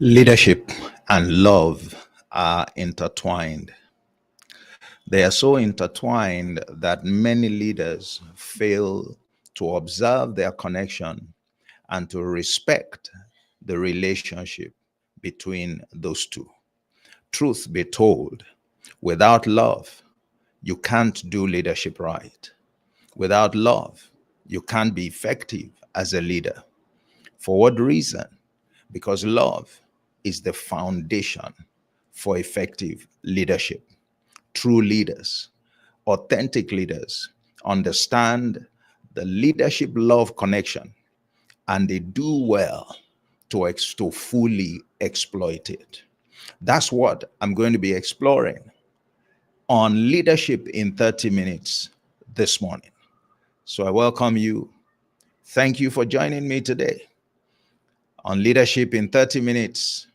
Leadership and love are intertwined. They are so intertwined that many leaders fail to observe their connection and to respect the relationship between those two. Truth be told, without love, you can't do leadership right. Without love, you can't be effective as a leader. For what reason? Because love is the foundation for effective leadership. True leaders, authentic leaders, understand the leadership love connection, and they do well to fully exploit it. That's what I'm going to be exploring on Leadership in 30 Minutes this morning. So I welcome you. Thank you for joining me today on Leadership in 30 Minutes.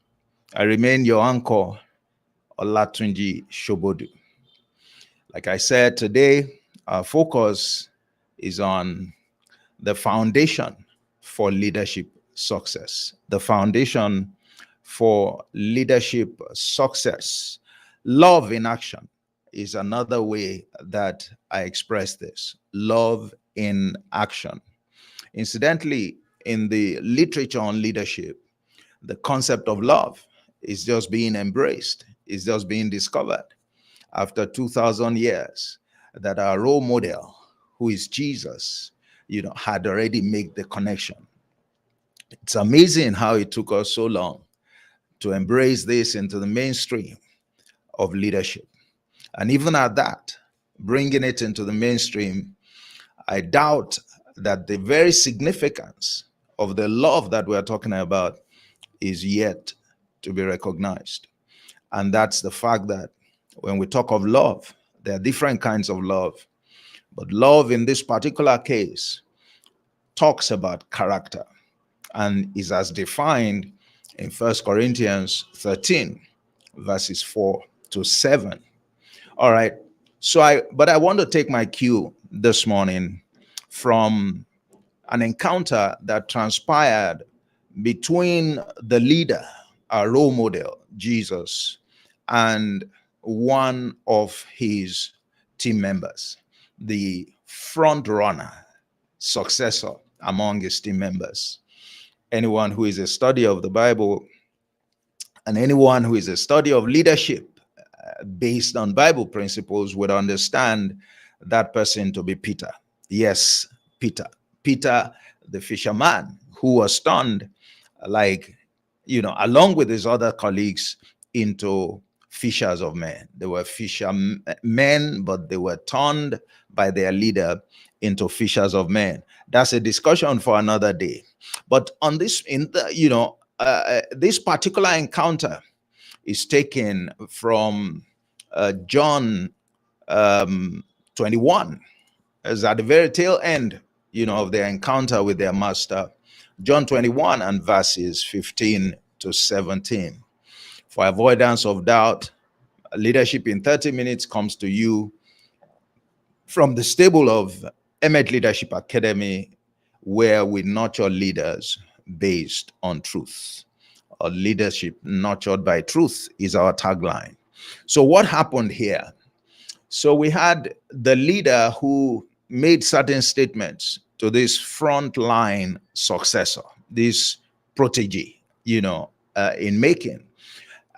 I remain your anchor, Olatunji Shobodu. Like I said, today our focus is on the foundation for leadership success. The foundation for leadership success. Love in action is another way that I express this. Love in action. Incidentally, in the literature on leadership, the concept of love is just being embraced, is just being discovered after 2,000 years, that our role model, who is Jesus, had already made the connection. It's amazing how it took us so long to embrace this into the mainstream of leadership. And even at that, bringing it into the mainstream, I doubt that the very significance of the love that we're talking about is yet to be recognized. And that's the fact that when we talk of love, there are different kinds of love. But love in this particular case talks about character and is as defined in 1 Corinthians 13, verses 4 to 7. All right. So I want to take my cue this morning from an encounter that transpired between the leader, our role model, Jesus, and one of his team members, the front runner, successor among his team members. Anyone who is a study of the Bible and anyone who is a study of leadership based on Bible principles would understand that person to be Peter. Yes, Peter. Peter, the fisherman, who was turned, along with his other colleagues, into fishers of men. They were fishermen, but they were turned by their leader into fishers of men. That's a discussion for another day. But on this, this particular encounter is taken from John 21, as at the very tail end, of their encounter with their master. John 21 and verses 15 to 17. For avoidance of doubt, Leadership in 30 Minutes comes to you from the stable of Emmett Leadership Academy, where we nurture leaders based on truth. Or leadership nurtured by truth is our tagline. So what happened here? So we had the leader who made certain statements to this frontline successor, this protege, in making.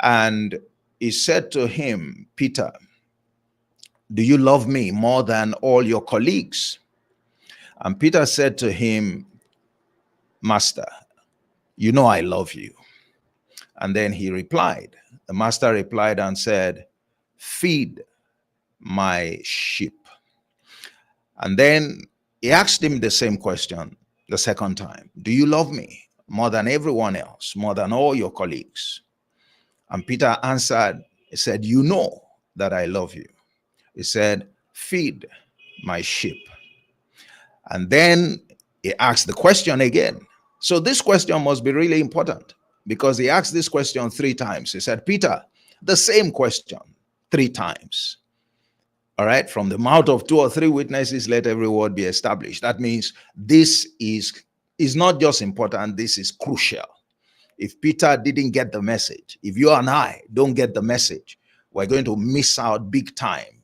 And he said to him, Peter, do you love me more than all your colleagues? And Peter said to him, Master, you know I love you. And then he replied, the master replied and said, feed my sheep. And then he asked him the same question the second time. Do you love me more than everyone else, more than all your colleagues? And Peter answered, he said, you know that I love you. He said, feed my sheep. And then he asked the question again. So this question must be really important because he asked this question 3 times. He said, Peter, the same question 3 times. All right, from the mouth of 2 or 3 witnesses, let every word be established. That means this is not just important, this is crucial. If Peter didn't get the message, if you and I don't get the message, we're going to miss out big time,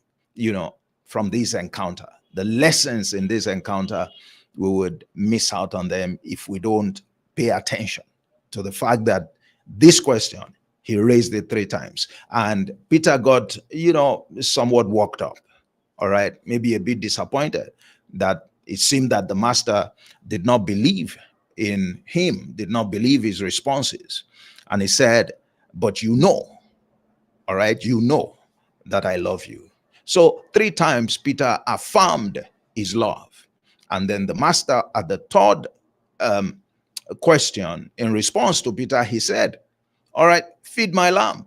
from this encounter. The lessons in this encounter, we would miss out on them if we don't pay attention to the fact that this question, he raised it 3 times. And Peter got, somewhat worked up, all right, maybe a bit disappointed that it seemed that the master did not believe in him, did not believe his responses. And he said, but all right, that I love you. So 3 times Peter affirmed his love. And then the master at the third question, in response to Peter, he said, all right, feed my lamb.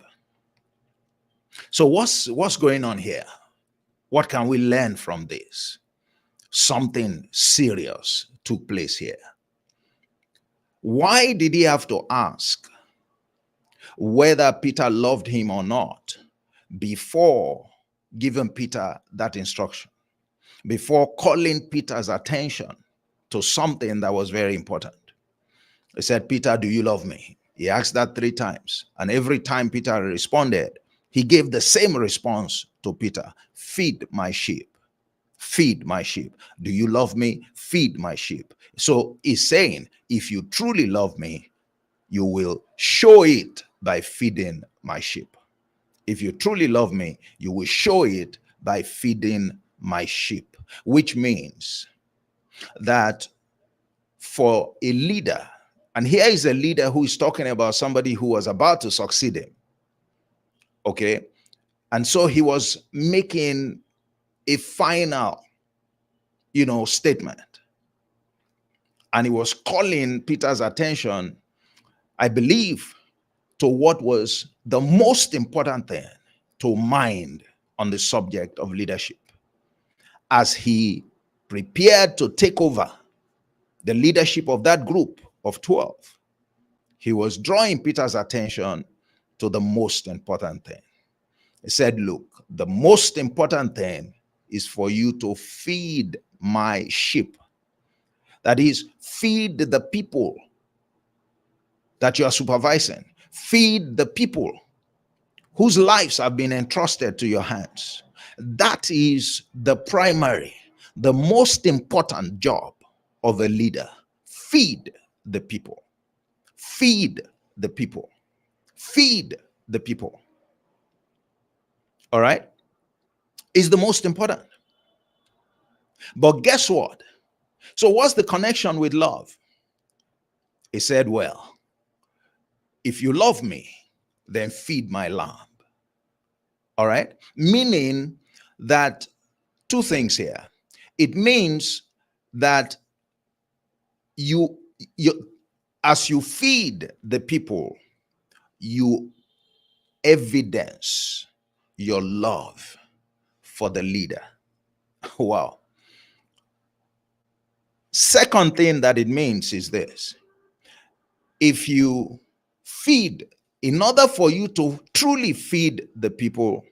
So what's going on here? What can we learn from this? Something serious took place here. Why did he have to ask whether Peter loved him or not before giving Peter that instruction, before calling Peter's attention to something that was very important? He said, Peter, do you love me? He asked that 3 times. And every time Peter responded, he gave the same response to Peter: feed my sheep. Feed my sheep. Do you love me? Feed my sheep. So he's saying, if you truly love me, you will show it by feeding my sheep. If you truly love me, you will show it by feeding my sheep, which means that for a leader, and here is a leader who is talking about somebody who was about to succeed him, okay? And so he was making a final, statement. And he was calling Peter's attention, I believe, to what was the most important thing to mind on the subject of leadership. As he prepared to take over the leadership of that group of 12, he was drawing Peter's attention to the most important thing. He said, look, the most important thing is for you to feed my sheep. That is, feed the people that you are supervising. Feed the people whose lives have been entrusted to your hands. That is the primary, the most important job of a leader. Feed the people. Feed the people. Feed the people. All right? Is the most important. But guess what? So what's the connection with love? He said, well, if you love me, then feed my lamb. All right? Meaning that 2 things here. It means that you as you feed the people, you evidence your love for the leader. Wow. Second thing that it means is this: if you feed, in order for you to truly feed the people,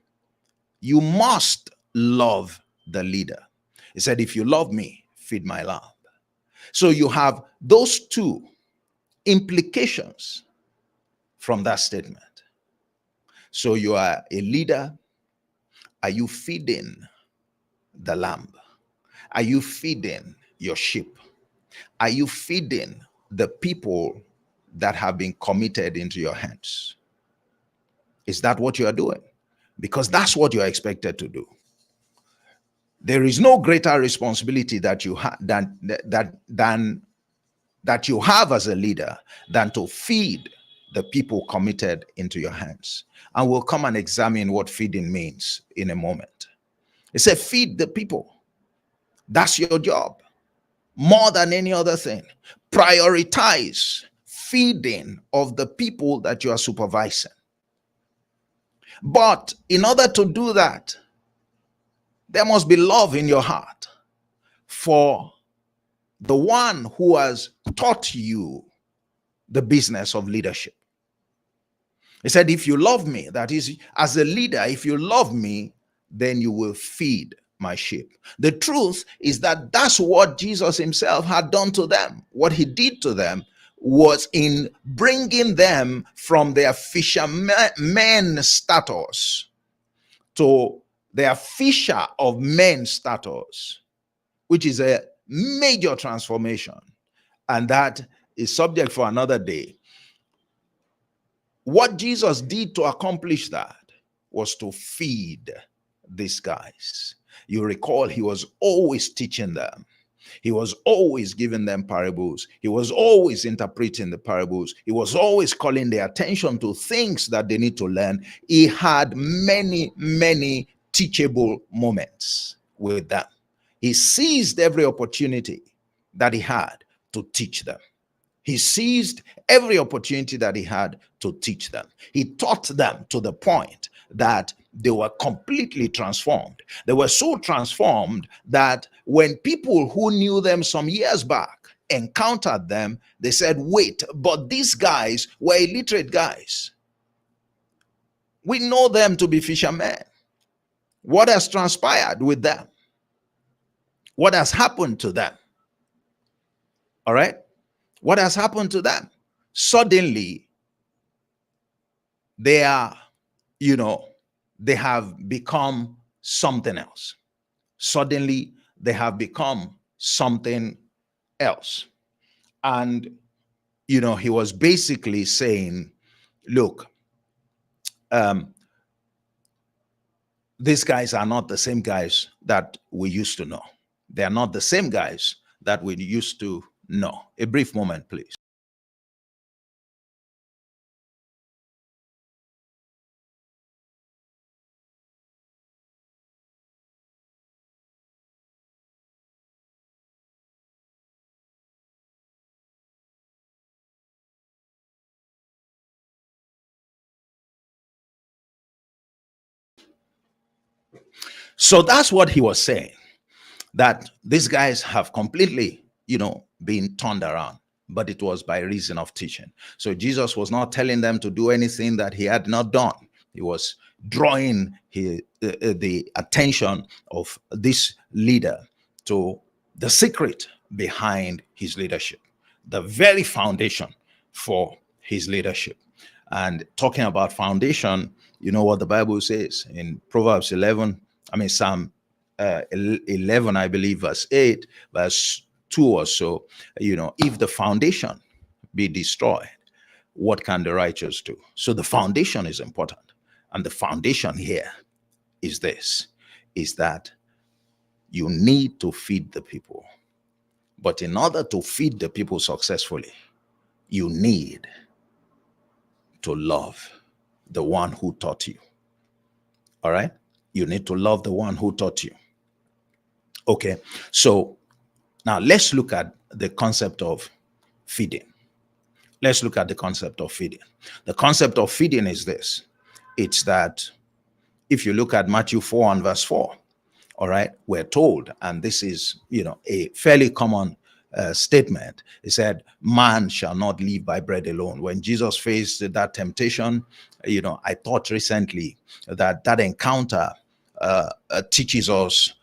you must love the leader. He said, if you love me, feed my lamb. So you have those 2 implications from that statement. So you are a leader. Are you feeding the lamb? Are you feeding your sheep? Are you feeding the people that have been committed into your hands? Is that what you are doing? Because that's what you are expected to do. There is no greater responsibility that you have that you have as a leader than to feed the people committed into your hands. And we'll come and examine what feeding means in a moment. It said, feed the people. That's your job. More than any other thing, prioritize feeding of the people that you are supervising. But in order to do that, there must be love in your heart for the one who has taught you the business of leadership. He said, if you love me, that is, as a leader, if you love me, then you will feed my sheep. The truth is that that's what Jesus himself had done to them. What he did to them was in bringing them from their fishermen status to their fisher of men status, which is a major transformation. And that is subject for another day. What Jesus did to accomplish that was to feed these guys. You recall, he was always teaching them. He was always giving them parables. He was always interpreting the parables. He was always calling their attention to things that they need to learn. He had many, many teachable moments with them. He seized every opportunity that he had to teach them. He seized every opportunity that he had to teach them. He taught them to the point that they were completely transformed. They were so transformed that when people who knew them some years back encountered them, they said, wait, but these guys were illiterate guys. We know them to be fishermen. What has transpired with them? What has happened to them? All right? What has happened to them? Suddenly, they are, they have become something else. Suddenly, they have become something else. And, he was basically saying, look, these guys are not the same guys that we used to know. They are not the same guys that we used to know. A brief moment, please. So that's what he was saying, that these guys have completely, been turned around, but it was by reason of teaching. So Jesus was not telling them to do anything that he had not done. He was drawing the attention of this leader to the secret behind his leadership, the very foundation for his leadership. And talking about foundation, you know what the Bible says in Proverbs 11, Psalm 11, I believe, verse 8, verse 2 or so, if the foundation be destroyed, what can the righteous do? So the foundation is important. And the foundation here is this, is that you need to feed the people. But in order to feed the people successfully, you need to love the one who taught you. All right? You need to love the one who taught you. Okay, so now let's look at the concept of feeding. Let's look at the concept of feeding. The concept of feeding is this. It's that if you look at Matthew 4 and verse 4, all right, we're told, and this is, a fairly common statement. He said, man shall not live by bread alone. When Jesus faced that temptation, I thought recently that encounter teaches us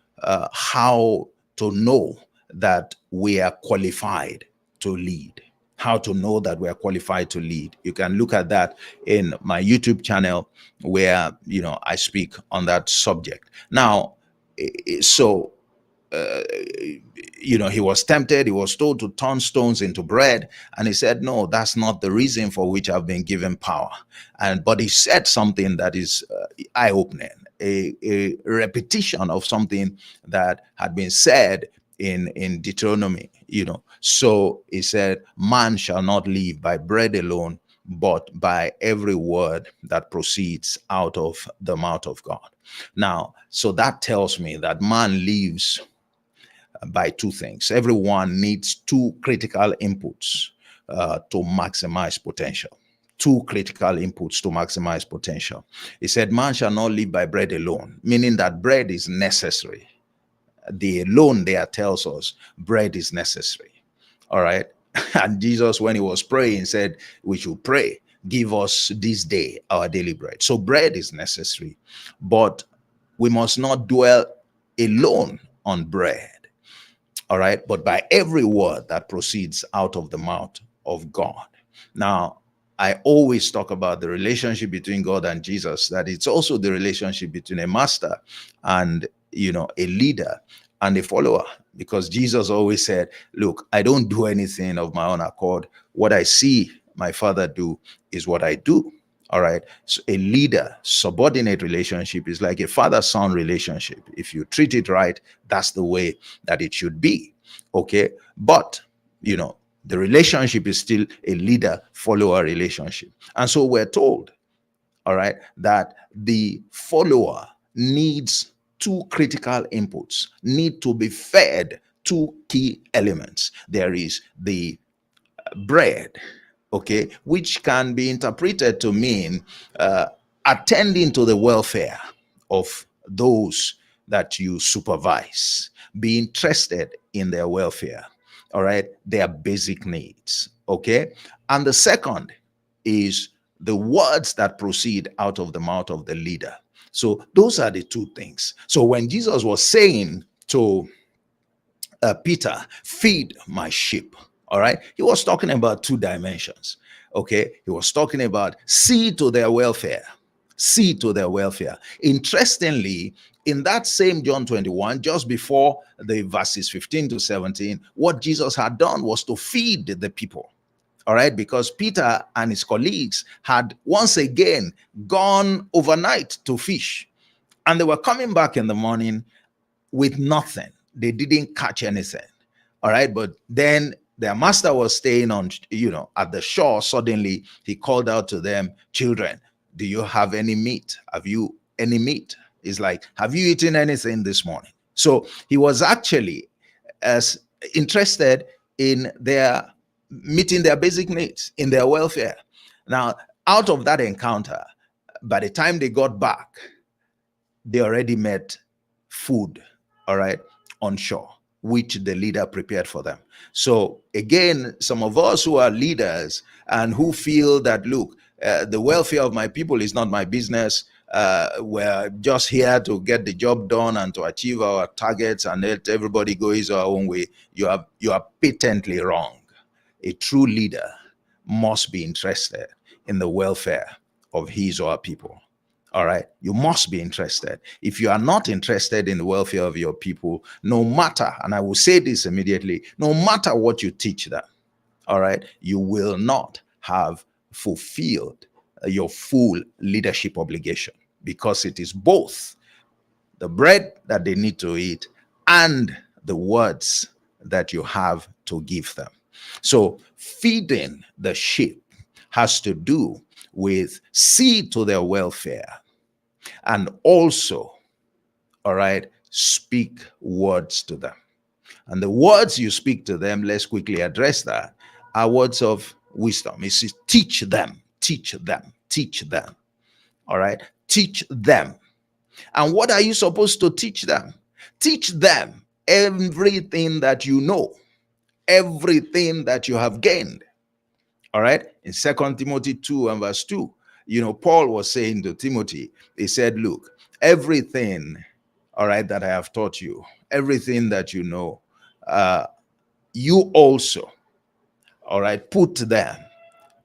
how to know that we are qualified to lead. How to know that we are qualified to lead. You can look at that in my YouTube channel where, I speak on that subject. Now, so, he was tempted, he was told to turn stones into bread. And he said, no, that's not the reason for which I've been given power. But he said something that is eye-opening, a repetition of something that had been said in Deuteronomy, So he said, man shall not live by bread alone, but by every word that proceeds out of the mouth of God. Now, so that tells me that man lives by two things. Everyone needs two critical inputs to maximize potential. Two critical inputs to maximize potential. He said, man shall not live by bread alone, meaning that bread is necessary. The alone there tells us bread is necessary. All right. And Jesus, when he was praying, said we should pray, give us this day our daily bread. So bread is necessary, but we must not dwell alone on bread. All right. But by every word that proceeds out of the mouth of God. Now, I always talk about the relationship between God and Jesus, that it's also the relationship between a master and, a leader and a follower, because Jesus always said, look, I don't do anything of my own accord. What I see my Father do is what I do. All right. So a leader subordinate relationship is like a father-son relationship. If you treat it right, that's the way that it should be. Okay. But, the relationship is still a leader-follower relationship. And so we're told, all right, that the follower needs two critical inputs, need to be fed two key elements. There is the bread, okay, which can be interpreted to mean attending to the welfare of those that you supervise, be interested in their welfare, all right, their basic needs, okay. And the second is the words that proceed out of the mouth of the leader. So those are the two things. So when Jesus was saying to Peter, feed my sheep. All right. He was talking about two dimensions. Okay. He was talking about see to their welfare. See to their welfare. Interestingly, in that same John 21, just before the verses 15 to 17, what Jesus had done was to feed the people. All right. Because Peter and his colleagues had once again gone overnight to fish, and they were coming back in the morning with nothing. They didn't catch anything. All right. But then their master was staying on, at the shore. Suddenly he called out to them, children, do you have any meat? Have you any meat? He's like, have you eaten anything this morning? So he was actually as interested in their meeting their basic needs, in their welfare. Now, out of that encounter, by the time they got back, they already met food, all right, on shore, which the leader prepared for them. So again, some of us who are leaders and who feel that, look, the welfare of my people is not my business. We're just here to get the job done and to achieve our targets and let everybody go his or her own way. You are patently wrong. A true leader must be interested in the welfare of his or her people. All right. You must be interested. If you are not interested in the welfare of your people, no matter, and I will say this immediately, no matter what you teach them, all right, you will not have fulfilled your full leadership obligation, because it is both the bread that they need to eat and the words that you have to give them. So feeding the sheep has to do with see to their welfare, and also, all right, speak words to them. And the words you speak to them, let's quickly address that, are words of wisdom. It says teach them, teach them, teach them. All right, teach them. And what are you supposed to teach them? Teach them everything that you know, everything that you have gained. All right. In 2 Timothy 2 and verse 2, Paul was saying to Timothy, he said, look, everything, all right, that I have taught you, everything that you know, you also, all right, put them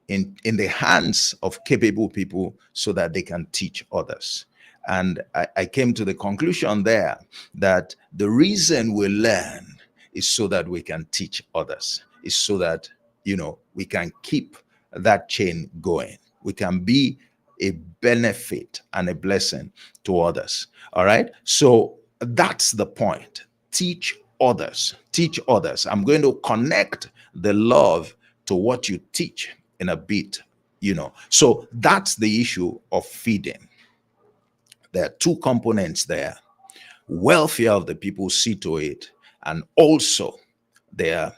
in the hands of capable people so that they can teach others. And I came to the conclusion there that the reason we learn is so that we can teach others, is so that, we can keep that chain going. We can be a benefit and a blessing to others. All right. So that's the point. Teach others. Teach others. I'm going to connect the love to what you teach in a bit, So that's the issue of feeding. There are two components there. Welfare of the people, see to it, and also they're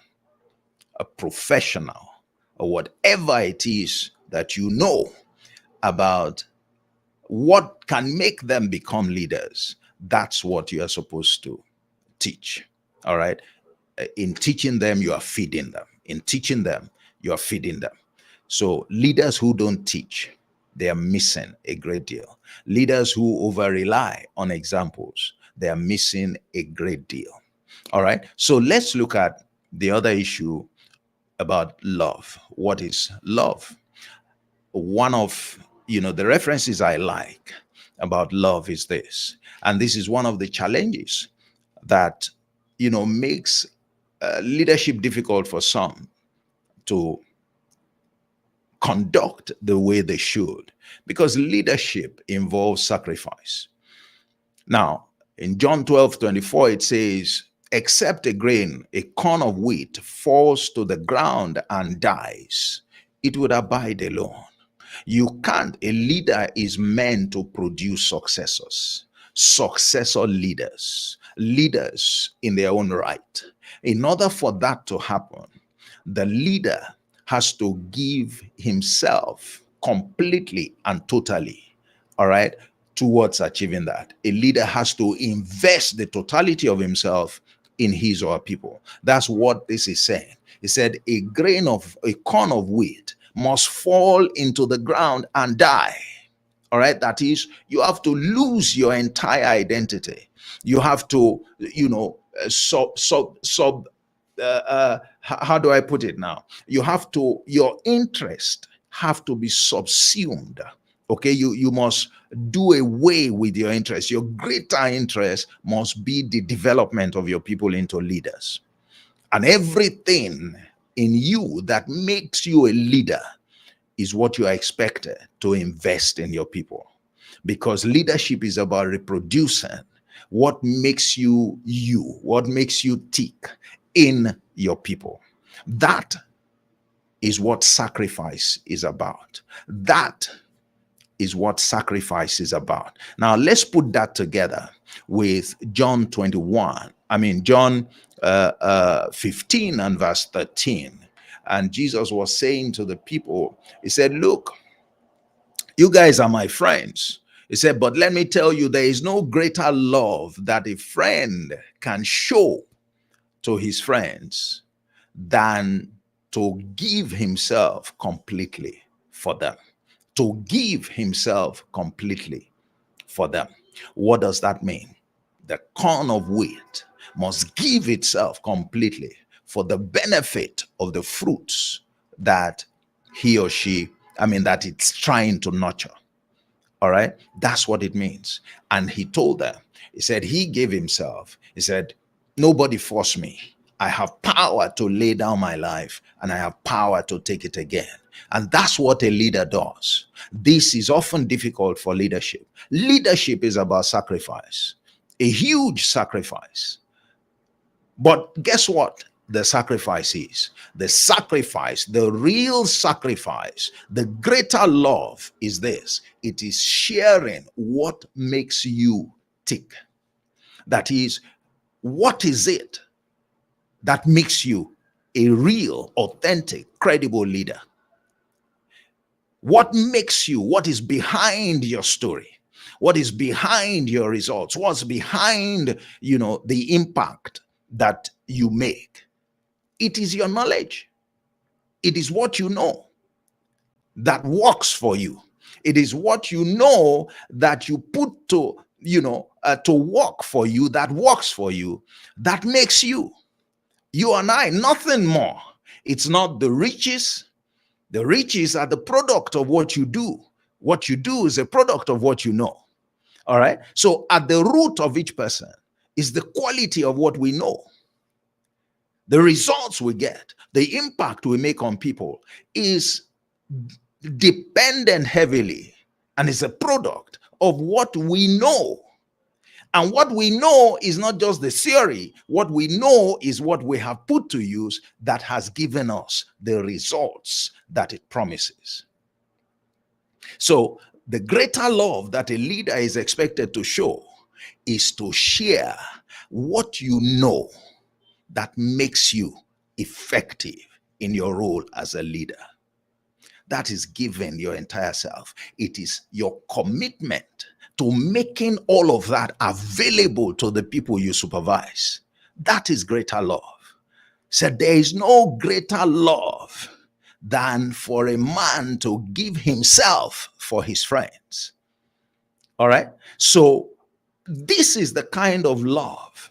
a professional or whatever it is that you know about what can make them become leaders. That's what you are supposed to teach. All right. In teaching them, you are feeding them. In teaching them, you are feeding them. So leaders who don't teach, they are missing a great deal. Leaders who over rely on examples, they are missing a great deal. All right. So let's look at the other issue about love. What is love? One of the references I like about love is this, and this is one of the challenges that makes leadership difficult for some to conduct the way they should, because leadership involves sacrifice. Now, in John 12:24, it says, except a grain, a corn of wheat falls to the ground and dies, it would abide alone. You can't, a leader is meant to produce successors, successor leaders, leaders in their own right. In order for that to happen, the leader has to give himself completely and totally, all right, towards achieving that. A leader has to invest the totality of himself in his or her people. That's what this is saying. He said a corn of wheat must fall into the ground and die. All right, that is, you have to lose your entire identity. You have to, how do I put it now? You have to, your interest have to be subsumed. Okay, you must do away with your interest. Your greater interest must be the development of your people into leaders. And everything in you that makes you a leader is what you are expected to invest in your people. Because leadership is about reproducing what makes you, what makes you tick in your people. That is what sacrifice is about. That is what sacrifice is about. Now, let's put that together with John 15 and verse 13. And Jesus was saying to the people, he said, look, you guys are my friends. He said, but let me tell you, there is no greater love that a friend can show to his friends than to give himself completely for them. To give himself completely for them. What does that mean? The corn of wheat must give itself completely for the benefit of the fruits that he or she, that it's trying to nurture. All right, that's what it means. And he told them, he said, he gave himself. He said, nobody forced me. I have power to lay down my life, and I have power to take it again. And that's what a leader does. This is often difficult for leadership. Leadership is about sacrifice, a huge sacrifice. But guess what? The sacrifice is. The sacrifice, the real sacrifice, the greater love is this. It is sharing what makes you tick. That is, what is it that makes you a real, authentic, credible leader? What makes you, what is behind your story? What is behind your results? What's behind, the impact that you make? It is your knowledge. It is what you know that works for you. It is what you know that you put to work for you, that works for you, that makes you. You and I, nothing more. It's not the riches. The riches are the product of what you do. What you do is a product of what you know. All right. So at the root of each person is the quality of what we know. The results we get, the impact we make on people is dependent heavily and is a product of what we know. And what we know is not just the theory. What we know is what we have put to use that has given us the results that it promises. So the greater love that a leader is expected to show is to share what you know that makes you effective in your role as a leader. That is giving your entire self. It is your commitment to making all of that available to the people you supervise. That is greater love. Said there is no greater love than for a man to give himself for his friends. All right. So this is the kind of love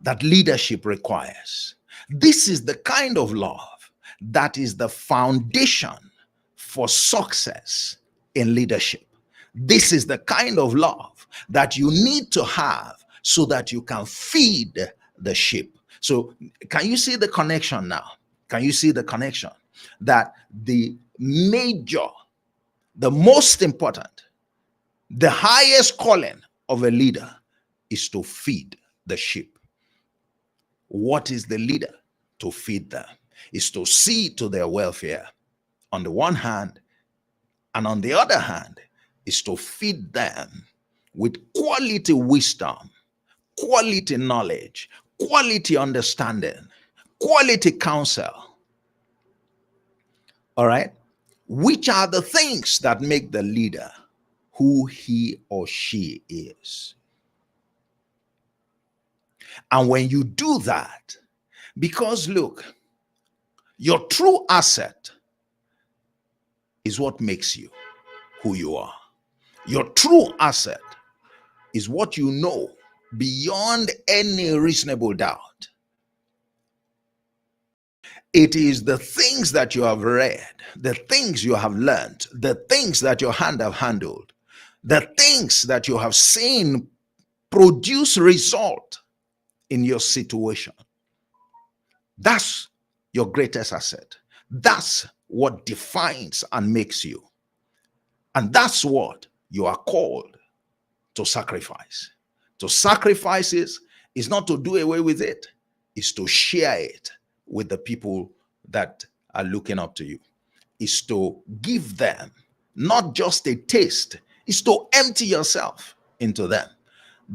that leadership requires. This is the kind of love that is the foundation for success in leadership. This is the kind of love that you need to have so that you can feed the sheep. So, can you see the connection now? Can you see the connection? That the major, the most important, the highest calling of a leader is to feed the sheep. What is the leader? To feed them, is to see to their welfare on the one hand, and on the other hand, is to feed them with quality wisdom, quality knowledge, quality understanding, quality counsel. All right? Which are the things that make the leader who he or she is. And when you do that, because look, your true asset is what makes you who you are. Your true asset is what you know beyond any reasonable doubt. It is the things that you have read, the things you have learned, the things that your hand have handled, the things that you have seen produce result in your situation. That's your greatest asset. That's what defines and makes you. And that's what you are called to sacrifice. To sacrifice is not to do away with it, it's to share it with the people that are looking up to you. Is to give them not just a taste, is to empty yourself into them.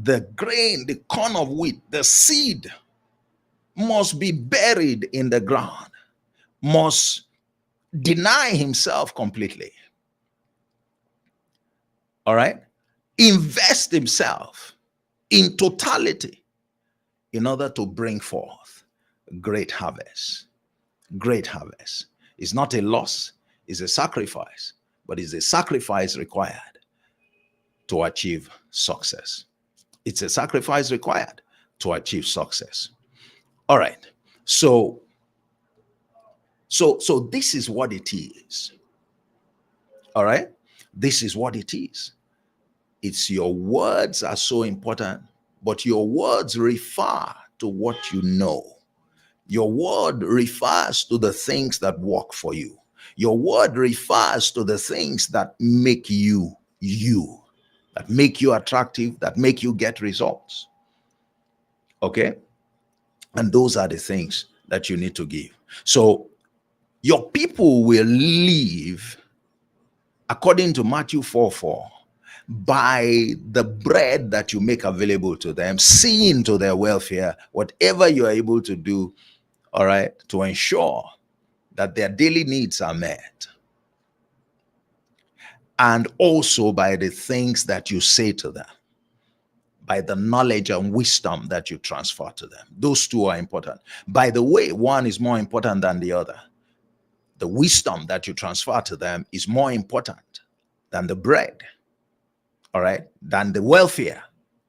The grain, the corn of wheat, the seed must be buried in the ground, must deny himself completely. All right? Invest himself in totality in order to bring forth great harvest. Great harvest. It's not a loss, it's a sacrifice, but it's a sacrifice required to achieve success. It's a sacrifice required to achieve success. All right. So this is what it is. All right? This is what it is. It's your words are so important, but your words refer to what you know. Your word refers to the things that work for you. Your word refers to the things that make you, that make you attractive, that make you get results. Okay? And those are the things that you need to give. So your people will live, according to Matthew 4:4, by the bread that you make available to them, seeing to their welfare, whatever you are able to do, all right, to ensure that their daily needs are met. And also by the things that you say to them, by the knowledge and wisdom that you transfer to them. Those two are important. By the way, one is more important than the other. The wisdom that you transfer to them is more important than the bread, all right, than the welfare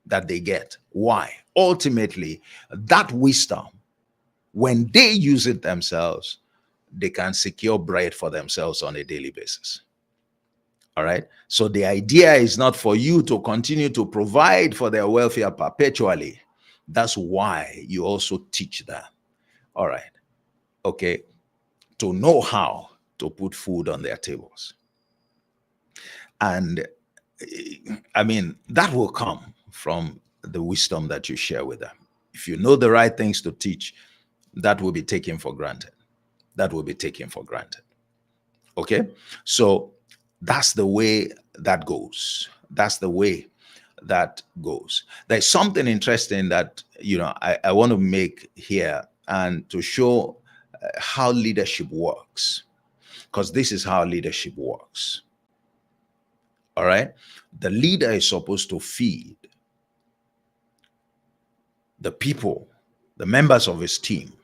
that they get. Why? Ultimately, that wisdom, when they use it themselves, they can secure bread for themselves on a daily basis. All right. So the idea is not for you to continue to provide for their welfare perpetually. That's why you also teach them. All right. Okay. To know how to put food on their tables. And I mean, that will come from the wisdom that you share with them. If you know the right things to teach, that will be taken for granted. That will be taken for granted. Okay. So that's the way that goes. That's the way that goes. There's something interesting that, I want to make here and to show how leadership works, because this is how leadership works. All right. The leader is supposed to feed the people, the members of his team.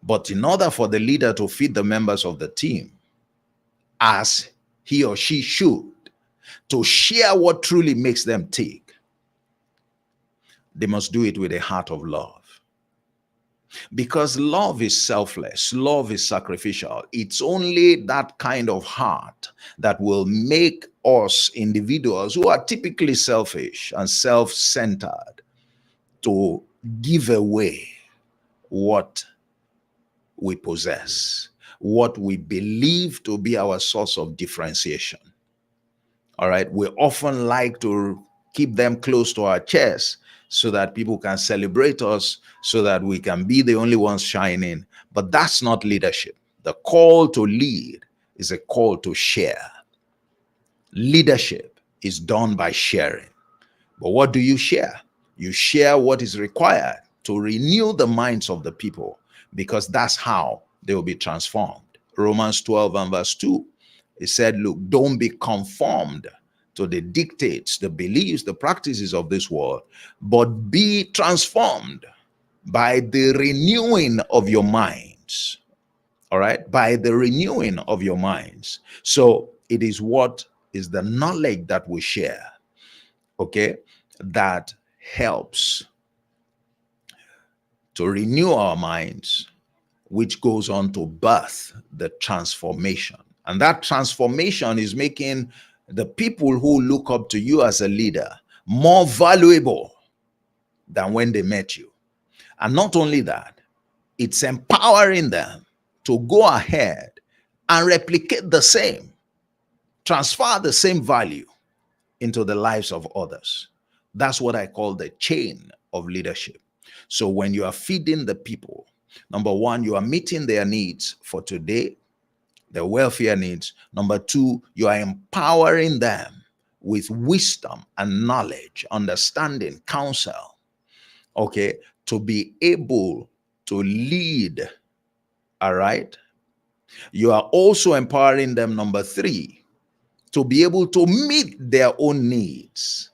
But in order for the leader to feed the members of the team, as he or she should, to share what truly makes them tick, they must do it with a heart of love. Because love is selfless, love is sacrificial. It's only that kind of heart that will make us individuals who are typically selfish and self centered to give away what we possess, what we believe to be our source of differentiation. All right. We often like to keep them close to our chest so that people can celebrate us, so that we can be the only ones shining. But that's not leadership. The call to lead is a call to share. Leadership is done by sharing. But what do you share? You share what is required to renew the minds of the people, because that's how they will be transformed. Romans 12 and verse 2, it said, look, don't be conformed to the dictates, the beliefs, the practices of this world, but be transformed by the renewing of your minds. All right? By the renewing of your minds. So it is what is the knowledge that we share, okay, that helps to renew our minds, which goes on to birth the transformation. And that transformation is making the people who look up to you as a leader more valuable than when they met you. And not only that, it's empowering them to go ahead and replicate the same, transfer the same value into the lives of others. That's what I call the chain of leadership. So when you are feeding the people, number one, you are meeting their needs for today, their welfare needs. Number two, you are empowering them with wisdom and knowledge, understanding, counsel, okay, to be able to lead. All right. You are also empowering them, number three, to be able to meet their own needs,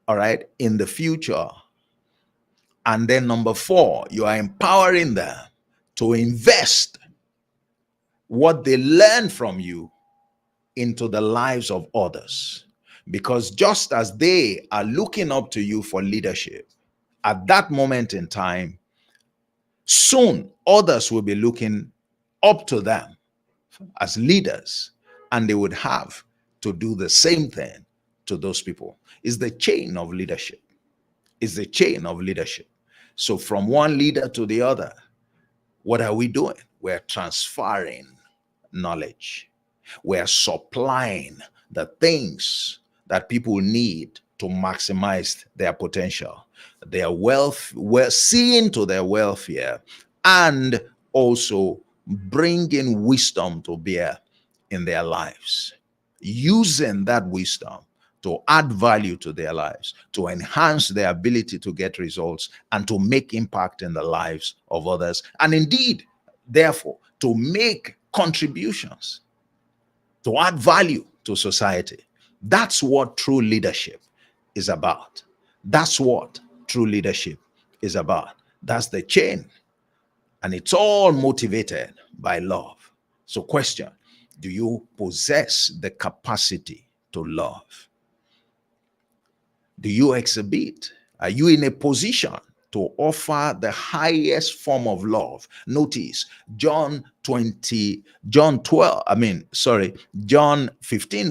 all right, in the future. And then number four, you are empowering them to invest what they learn from you into the lives of others. Because just as they are looking up to you for leadership, at that moment in time, soon others will be looking up to them as leaders, and they would have to do the same thing to those people. It's the chain of leadership. It's the chain of leadership. So from one leader to the other, what are we doing? We're transferring knowledge. We're supplying the things that people need to maximize their potential, their wealth, we're seeing to their welfare, and also bringing wisdom to bear in their lives, using that wisdom to add value to their lives, to enhance their ability to get results, and to make impact in the lives of others. And indeed, therefore, to make contributions, to add value to society. That's what true leadership is about. That's what true leadership is about. That's the chain. And it's all motivated by love. So, question, do you possess the capacity to love? Do you exhibit? Are you in a position to offer the highest form of love? Notice John 15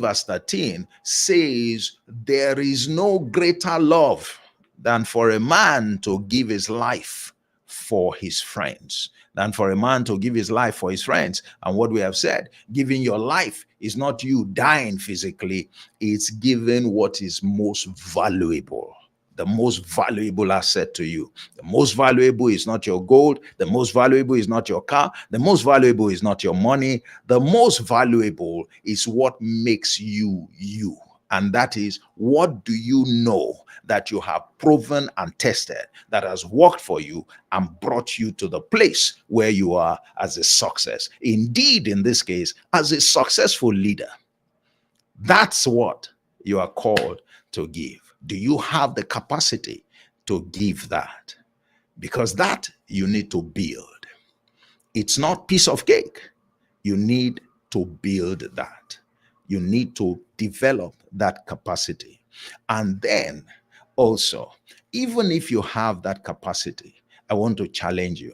verse 13 says, there is no greater love than for a man to give his life for his friends, than for a man to give his life for his friends. And what we have said, giving your life is not you dying physically, it's giving what is most valuable, the most valuable asset to you. The most valuable is not your gold. The most valuable is not your car. The most valuable is not your money. The most valuable is what makes you you. And that is, what do you know that you have proven and tested that has worked for you and brought you to the place where you are as a success? Indeed, in this case, as a successful leader. That's what you are called to give. Do you have the capacity to give that? Because that you need to build. It's not piece of cake. You need to build that. You need to develop that capacity. And then also, even if you have that capacity I want to challenge you.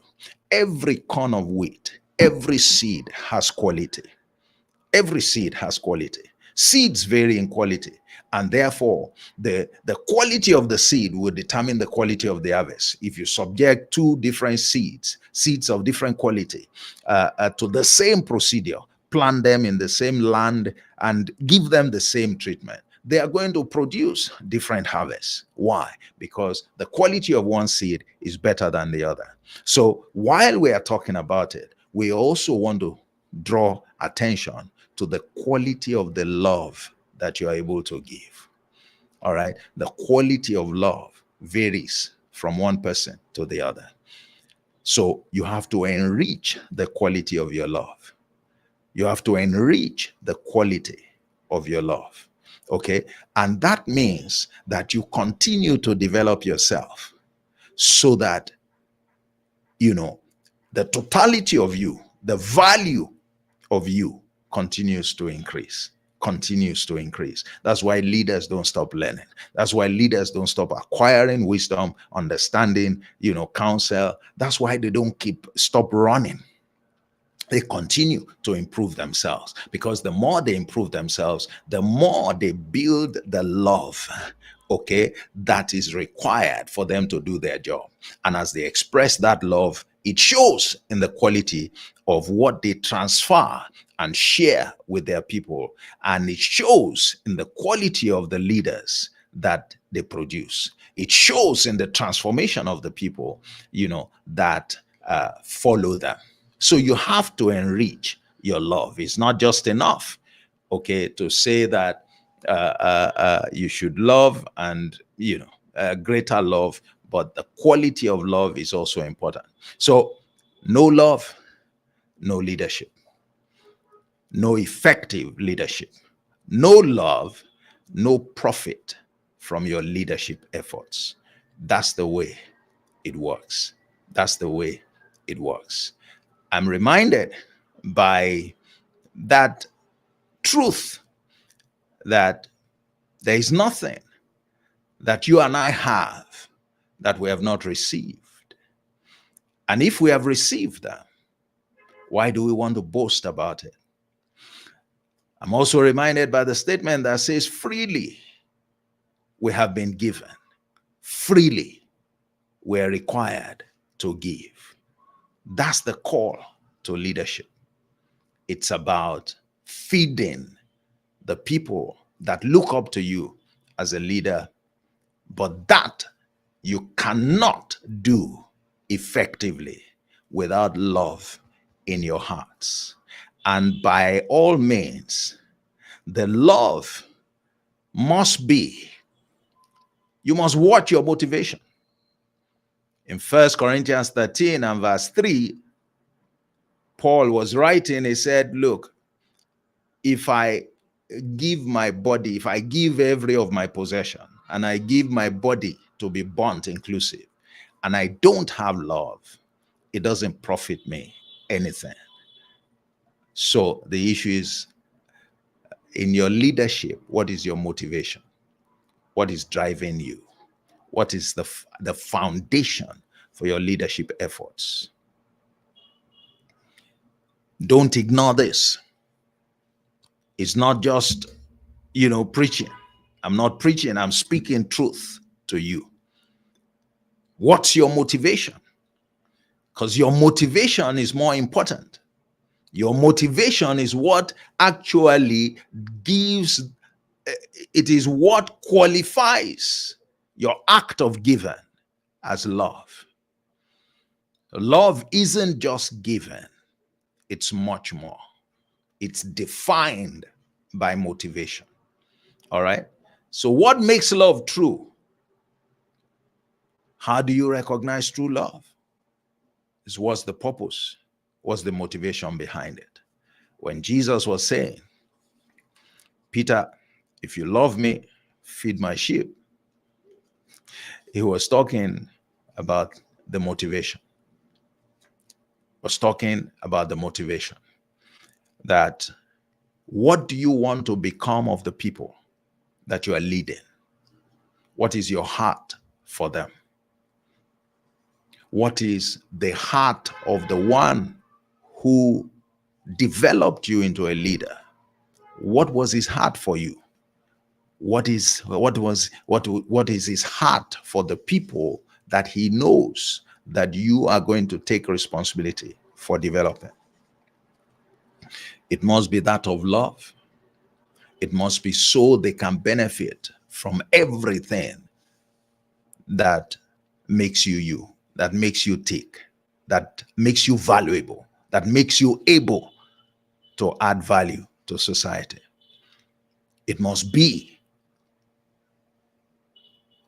Every corn of wheat, every seed has quality. Every seed has quality. Seeds vary in quality, and therefore the quality of the seed will determine the quality of the harvest. If you subject two different seeds of different quality, to the same procedure, plant them in the same land and give them the same treatment, they are going to produce different harvests. Why? Because the quality of one seed is better than the other. So while we are talking about it, we also want to draw attention to the quality of the love that you are able to give. All right. The quality of love varies from one person to the other. So you have to enrich the quality of your love. You have to enrich the quality of your love. Okay. And that means that you continue to develop yourself so that, the totality of you, the value of you continues to increase. That's why leaders don't stop learning. That's why leaders don't stop acquiring wisdom, understanding, counsel. That's why they don't stop running. They continue to improve themselves, because the more they improve themselves, the more they build the love, okay, that is required for them to do their job. And as they express that love, it shows in the quality of what they transfer and share with their people. And it shows in the quality of the leaders that they produce. It shows in the transformation of the people, that follow them. So you have to enrich your love. It's not just enough, okay, to say that you should love and, greater love, but the quality of love is also important. So no love, no leadership, no effective leadership, no love, no profit from your leadership efforts. That's the way it works. That's the way it works. I'm reminded by that truth that there is nothing that you and I have that we have not received. And if we have received them, why do we want to boast about it? I'm also reminded by the statement that says, freely we have been given, freely we are required to give. That's the call to leadership. It's about feeding the people that look up to you as a leader, but that you cannot do effectively without love in your hearts. And by all means, the love must be, you must watch your motivation. In 1 Corinthians 13 and verse 3, Paul was writing, he said, look, if I give my body, if I give every of my possession, and I give my body to be burnt inclusive, and I don't have love, it doesn't profit me anything. So the issue is, in your leadership, what is your motivation? What is driving you? What is the foundation for your leadership efforts? Don't ignore this. It's not just, preaching. I'm not preaching, I'm speaking truth to you. What's your motivation? Because your motivation is more important. Your motivation is what actually gives, it is what qualifies your act of giving as love. Love isn't just given, it's much more. It's defined by motivation. All right? So what makes love true? How do you recognize true love? Is what's the purpose? What's the motivation behind it? When Jesus was saying, Peter, if you love me, feed my sheep, he was talking about the motivation. Was talking about the motivation. That what do you want to become of the people that you are leading? What is your heart for them? What is the heart of the one who developed you into a leader? What was his heart for you? What is his heart for the people that he knows that you are going to take responsibility for developing? It must be that of love. It must be so they can benefit from everything that makes you you, that makes you tick, that makes you valuable, that makes you able to add value to society. It must be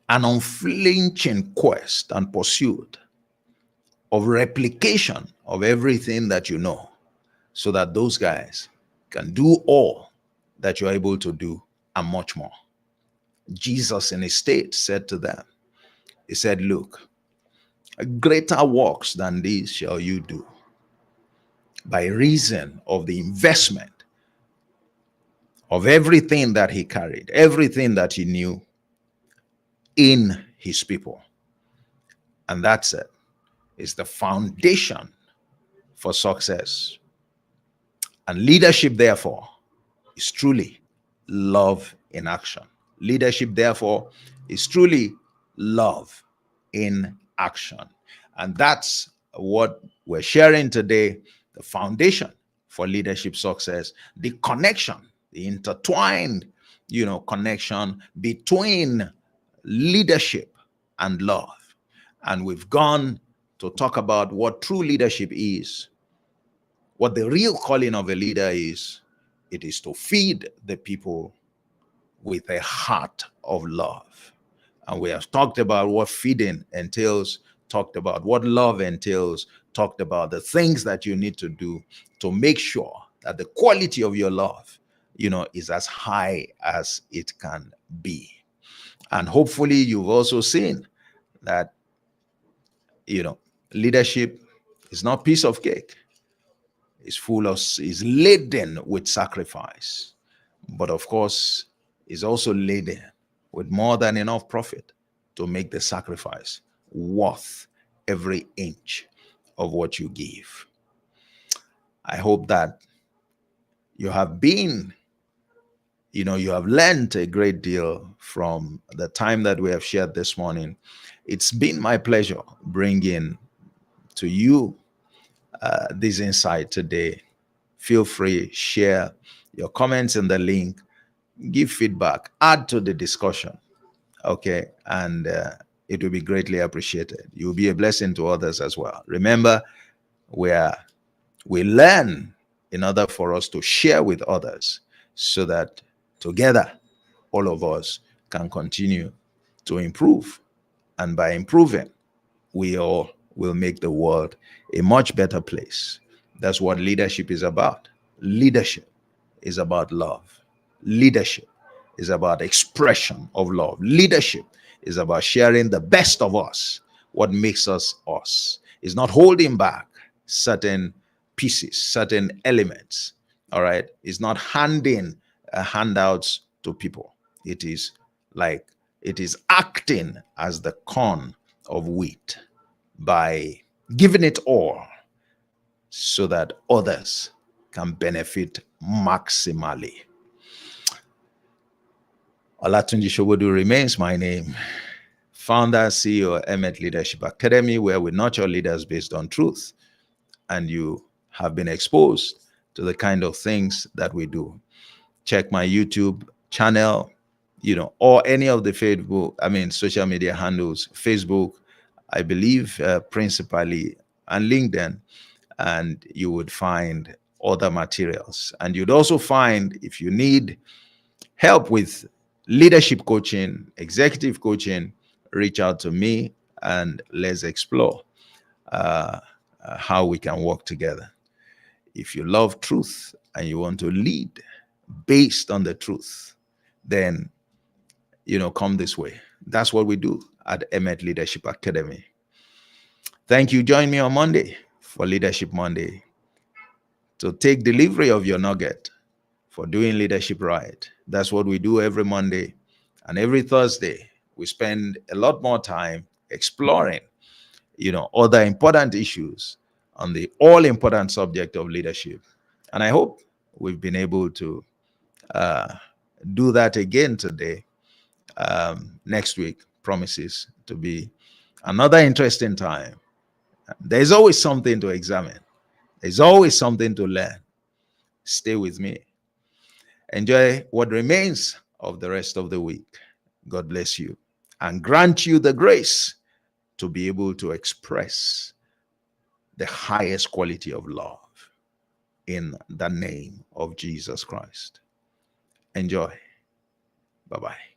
an unflinching quest and pursuit of replication of everything that you know, so that those guys can do all that you're able to do and much more. Jesus in his state said to them, he said, look, greater works than these shall you do, by reason of the investment of everything that he carried, everything that he knew in his people. And that's it. It's the foundation for success. And leadership, therefore, is truly love in action. Leadership, therefore, is truly love in action. And that's what we're sharing today, the foundation for leadership success, the connection, the intertwined, connection between leadership and love. And we've gone to talk about what true leadership is, what the real calling of a leader is. It is to feed the people with a heart of love. And we have talked about what feeding entails, talked about what love entails, talked about the things that you need to do to make sure that the quality of your love, is as high as it can be. And hopefully you've also seen that, leadership is not piece of cake. Is laden with sacrifice, but of course is also laden with more than enough profit to make the sacrifice worth every inch of what you give. I hope that you have you have learned a great deal from the time that we have shared this morning. It's been my pleasure bringing to you this insight today. Feel free, share your comments in the link, give feedback, add to the discussion. Okay. And it will be greatly appreciated. You'll be a blessing to others as well. Remember, we learn in order for us to share with others, so that together all of us can continue to improve. And by improving, we all will make the world a much better place. That's what leadership is about. Leadership is about love. Leadership is about expression of love. Leadership is about sharing the best of us, what makes us us. It's not holding back certain pieces, certain elements. All right. It's not handing handouts to people. It is acting as the corn of wheat by giving it all, so that others can benefit maximally. Olatunji Shobodu remains my name. Founder, CEO, Emet Leadership Academy, where we nurture leaders based on truth. And you have been exposed to the kind of things that we do. Check my YouTube channel, or any of the social media handles, Facebook, I believe, principally, and LinkedIn, and you would find other materials. And you'd also find, if you need help with leadership coaching, executive coaching, reach out to me and let's explore how we can work together. If you love truth and you want to lead based on the truth, then, come this way. That's what we do at Emet Leadership Academy. Thank you. Join me on Monday for Leadership Monday to take delivery of your nugget for doing leadership right. That's what we do every Monday. And every Thursday, we spend a lot more time exploring, other important issues on the all important subject of leadership. And I hope we've been able to do that again today. Next week promises to be another interesting time. There's always something to examine, there's always something to learn. Stay with me. Enjoy what remains of the rest of the week. God bless you and grant you the grace to be able to express the highest quality of love in the name of Jesus Christ. Enjoy. Bye-bye.